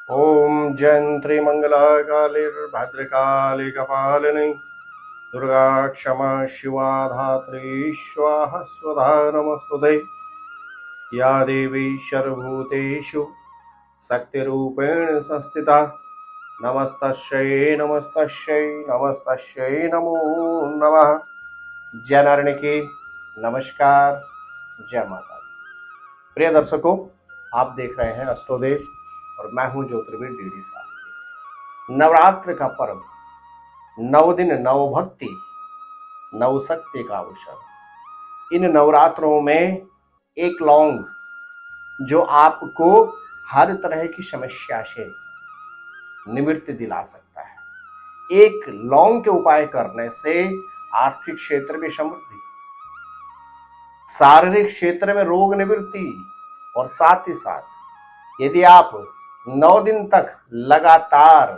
ओम जयंत्री मंगला कालीर्भद्रकाली कपालिनी दुर्गा क्षमा शिवा धात्री स्वाहा स्वधा नमस्तुते। या देवी सर्वभूतेषु शक्तिरूपेण संस्थिता नमस्तस्यै नमस्तस्यै नमस्तस्यै नमो नमः। जय नारायण की नमस्कार, जय माता दी। प्रिय दर्शकों, आप देख रहे हैं अष्टोदेश और मैं हूं ज्योतिर्विद डीडी शास्त्री। नवरात्र का पर्व, 9 दिन नव भक्ति नव शक्ति का अवसर। इन नवरात्रों में एक लौंग जो आपको हर तरह की समस्या से निवृत्ति दिला सकता है। एक लौंग के उपाय करने से आर्थिक क्षेत्र में समृद्धि, शारीरिक क्षेत्र में रोग निवृत्ति और साथ ही साथ यदि आप 9 दिन तक लगातार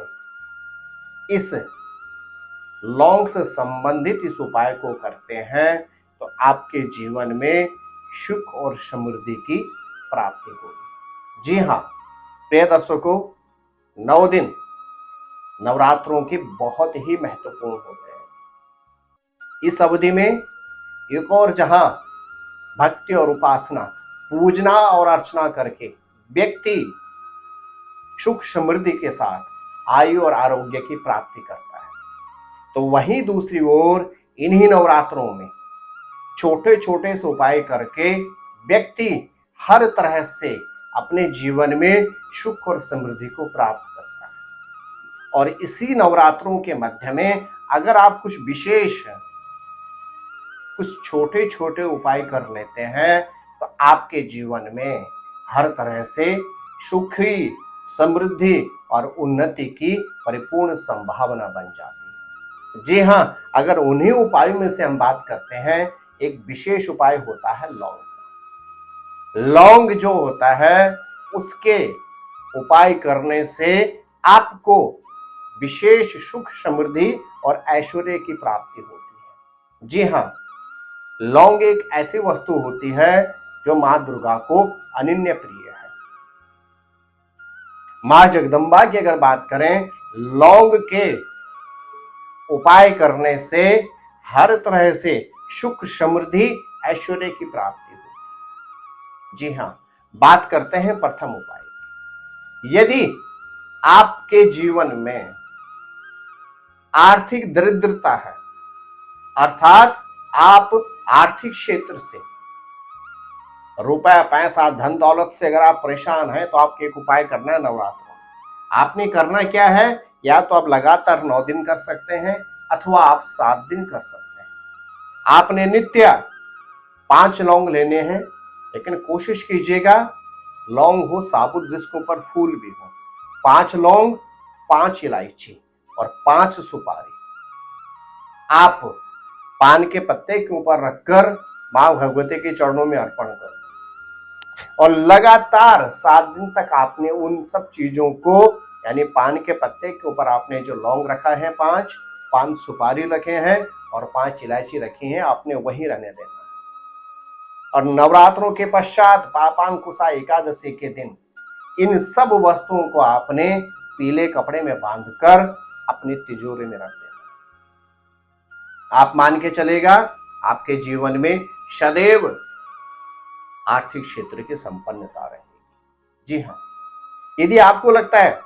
इस लौंग से संबंधित इस उपाय को करते हैं तो आपके जीवन में सुख और समृद्धि की प्राप्ति होगी। जी हाँ प्रिय दर्शकों, 9 दिन नवरात्रों के बहुत ही महत्वपूर्ण होते हैं। इस अवधि में एक और जहां भक्ति और उपासना, पूजना और अर्चना करके व्यक्ति सुख समृद्धि के साथ आयु और आरोग्य की प्राप्ति करता है, तो वहीं दूसरी ओर इन्हीं नवरात्रों में छोटे छोटे से उपाय करके व्यक्ति हर तरह से अपने जीवन में सुख और समृद्धि को प्राप्त करता है। और इसी नवरात्रों के मध्य में अगर आप कुछ विशेष, कुछ छोटे छोटे उपाय कर लेते हैं तो आपके जीवन में हर तरह से सुखी, समृद्धि और उन्नति की परिपूर्ण संभावना बन जाती है। जी हाँ, अगर उन्हीं उपायों में से हम बात करते हैं, एक विशेष उपाय होता है लौंग का। लौंग जो होता है उसके उपाय करने से आपको विशेष सुख, समृद्धि और ऐश्वर्य की प्राप्ति होती है। जी हाँ, लौंग एक ऐसी वस्तु होती है जो मां दुर्गा को अनन्य प्रिय है। मां जगदम्बा की अगर बात करें, लौंग के उपाय करने से हर तरह से सुख, समृद्धि, ऐश्वर्य की प्राप्ति होती। जी हाँ, बात करते हैं प्रथम उपाय। यदि आपके जीवन में आर्थिक दरिद्रता है, अर्थात आप आर्थिक क्षेत्र से, रुपया पैसा धन दौलत से अगर आप परेशान हैं तो आपको एक उपाय करना है नवरात्रों में। आपने करना क्या है, या तो आप लगातार 9 दिन कर सकते हैं अथवा आप 7 दिन कर सकते हैं। आपने नित्य 5 लौंग लेने हैं, लेकिन कोशिश कीजिएगा लौंग हो साबुत जिसके ऊपर फूल भी हो। 5 लौंग, 5 इलायची और 5 सुपारी आप पान के पत्ते के ऊपर रखकर मां भगवती के चरणों में अर्पण कर दो और लगातार 7 दिन तक आपने उन सब चीजों को, यानी पान के पत्ते के ऊपर आपने जो लौंग रखा है 5 सुपारी रखे हैं और 5 इलायची रखी हैं, आपने वही रहने देना। और नवरात्रों के पश्चात पापांकुशा एकादशी के दिन इन सब वस्तुओं को आपने पीले कपड़े में बांधकर अपनी तिजोरी में रख देना। आप मान के चलेगा आपके जीवन में सदैव आर्थिक क्षेत्र की संपन्नता रहेगी। जी हाँ, यदि आपको लगता है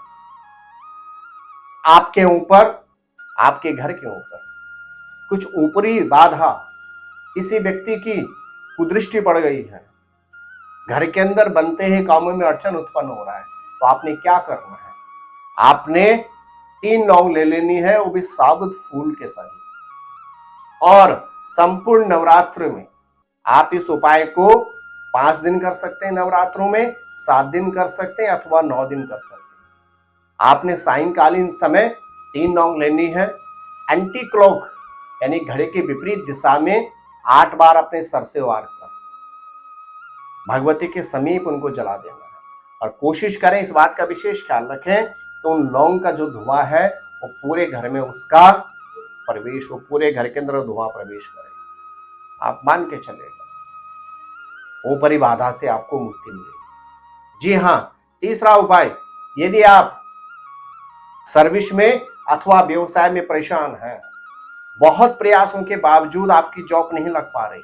आपके ऊपर, आपके घर के ऊपर कुछ ऊपरी बाधा, किसी व्यक्ति की कुदृष्टि पड़ गई है, घर के अंदर बनते ही कामों में अड़चन उत्पन्न हो रहा है, तो आपने क्या करना है, आपने 3 लौंग ले लेनी है, वो भी साबुत फूल के सहित। और संपूर्ण नवरात्र में आप इस उपाय को 5 दिन कर सकते हैं, नवरात्रों में 7 दिन कर सकते हैं अथवा 9 दिन कर सकते हैं। आपने सायंकालीन समय 3 लौंग लेनी है, एंटी क्लॉक यानी घड़ी के विपरीत दिशा में 8 बार अपने सर से वार कर भगवती के समीप उनको जला देना है। और कोशिश करें, इस बात का विशेष ख्याल रखें कि उन लौंग का जो धुआं है वो पूरे घर में उसका प्रवेश हो, पूरे घर के अंदर धुआं प्रवेश करे। आप मान के चलेगा ऊपरी बाधा से आपको मुक्ति मिलेगी। जी हाँ, तीसरा उपाय, यदि आप सर्विस में अथवा व्यवसाय में परेशान हैं, बहुत प्रयासों के बावजूद आपकी जॉब नहीं लग पा रही,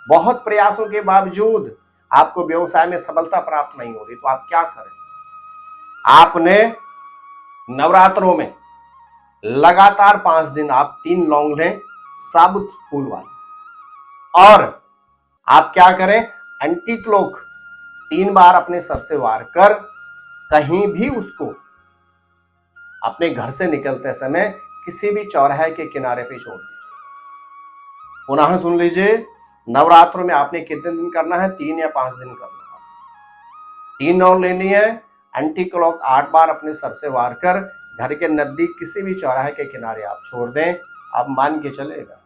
बहुत प्रयासों के बावजूद आपको व्यवसाय में सफलता प्राप्त नहीं हो रही, तो आप क्या करें? आपने नवरात्रों में लगातार 5 दिन आप 3 लौंग लें, साबुत फूल वाले, और आप क्या करें? एंटी क्लॉक 3 बार अपने सर से वार कर कहीं भी उसको अपने घर से निकलते समय किसी भी चौराहे के किनारे पे छोड़ दीजिए। पुनः सुन लीजिए, नवरात्रों में आपने कितने दिन करना है? 3 या 5 दिन करना है। 3 लौंग लेनी है, एंटी क्लॉक 8 बार अपने सर से वार कर घर के नजदीक किसी भी चौराहे के किनारे आप छोड़ दें। आप मान के चलेगा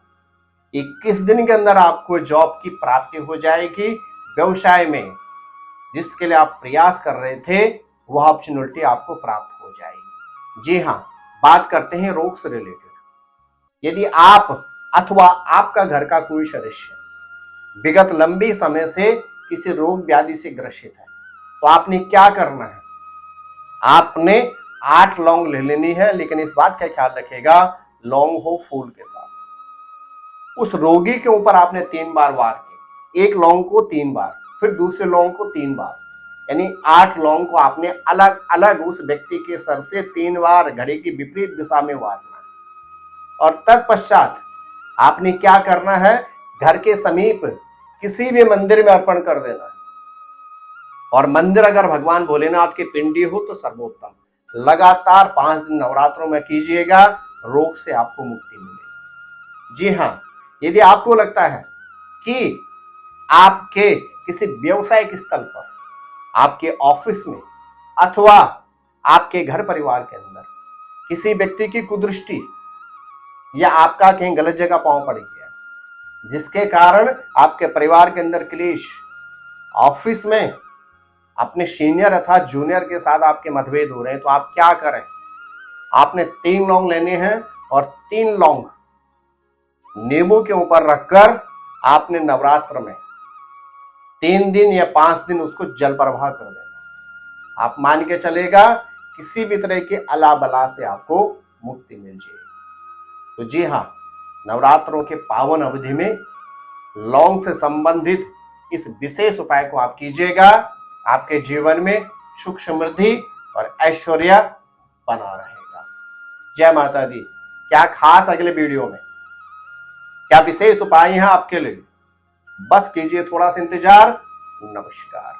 21 दिन के अंदर आपको जॉब की प्राप्ति हो जाएगी। व्यवसाय में जिसके लिए आप प्रयास कर रहे थे वह अपॉर्चुनिटी आपको प्राप्त हो जाएगी। जी हाँ, बात करते हैं रोग से रिलेटेड। यदि आप अथवा आपका घर का कोई सदस्य विगत लंबे समय से किसी रोग व्याधि से ग्रसित है, तो आपने क्या करना है? आपने 8 लौंग ले लेनी है, लेकिन इस बात का ख्याल रखिएगा लौंग हो फूल के साथ। उस रोगी के ऊपर आपने 3 बार वार किए, एक लौंग को 3 बार, फिर दूसरे लौंग को 3 बार, यानी 8 लौंग को आपने अलग अलग उस व्यक्ति के सर से 3 बार घड़ी की विपरीत दिशा में वारना है। और तत्पश्चात आपने क्या करना है? घर के समीप किसी भी मंदिर में अर्पण कर देना है। और मंदिर अगर भगवान भोलेनाथ की पिंडी हो तो सर्वोत्तम। लगातार 5 दिन नवरात्रों में कीजिएगा, रोग से आपको मुक्ति मिलेगी। जी हाँ, यदि आपको लगता है कि आपके किसी व्यवसायिक स्थल पर, आपके ऑफिस में अथवा आपके घर परिवार के अंदर किसी व्यक्ति की कुदृष्टि या आपका कहीं गलत जगह पांव पड़ गया, जिसके कारण आपके परिवार के अंदर क्लेश, ऑफिस में अपने सीनियर अर्थात जूनियर के साथ आपके मतभेद हो रहे हैं, तो आप क्या करें? आपने 3 लौंग लेने हैं और 3 लौंग नींबू के ऊपर रखकर आपने नवरात्र में 3 दिन या 5 दिन उसको जल प्रवाह कर देना। आप मान के चलेगा किसी भी तरह के अला बला से आपको मुक्ति मिल जाएगी। तो जी हाँ, नवरात्रों के पावन अवधि में लौंग से संबंधित इस विशेष उपाय को आप कीजिएगा। आपके जीवन में सुख समृद्धि और ऐश्वर्य बना रहेगा। जय माता दी। क्या खास अगले वीडियो में क्या विशेष उपाय हैं आपके लिए? बस कीजिए थोड़ा सा इंतजार। नमस्कार।